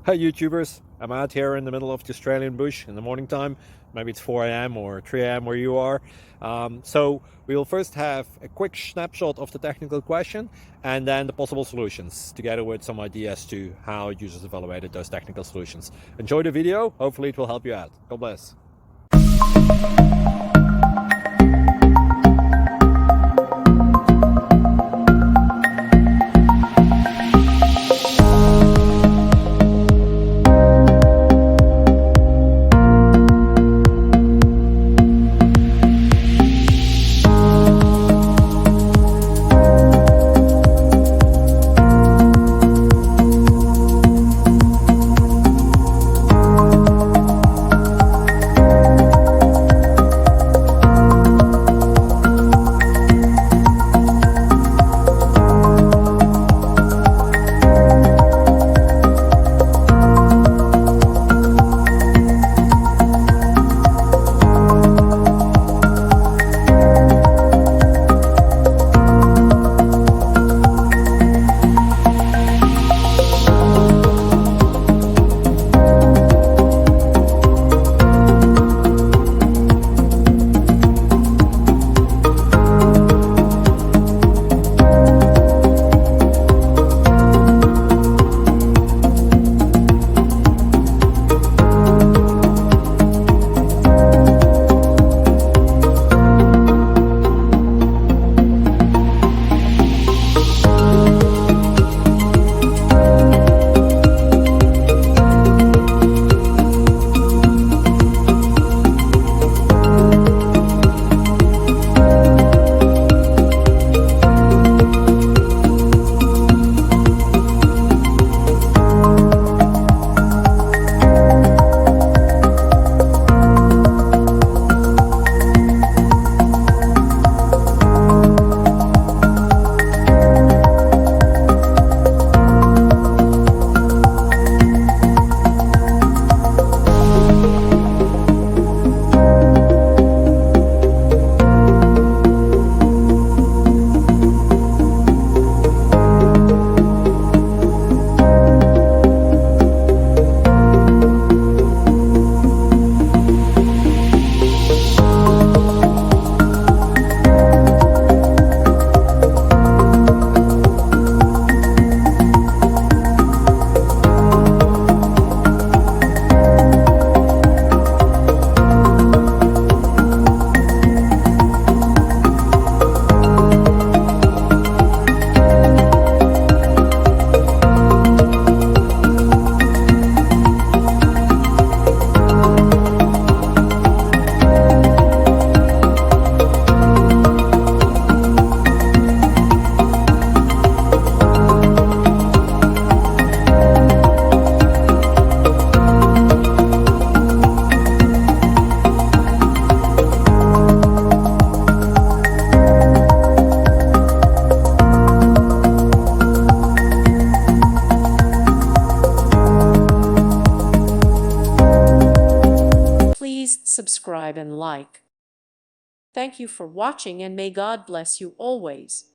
Hi YouTubers, I'm out here in the middle of the Australian bush in the morning time. Maybe it's 4 a.m. or 3 a.m. where you are. So we will first have a quick snapshot of the technical question and then the possible solutions, together with some ideas to how users evaluated those technical solutions. Enjoy the video, hopefully it will help you out. God bless. Please subscribe and like. Thank you for watching, and may God bless you always.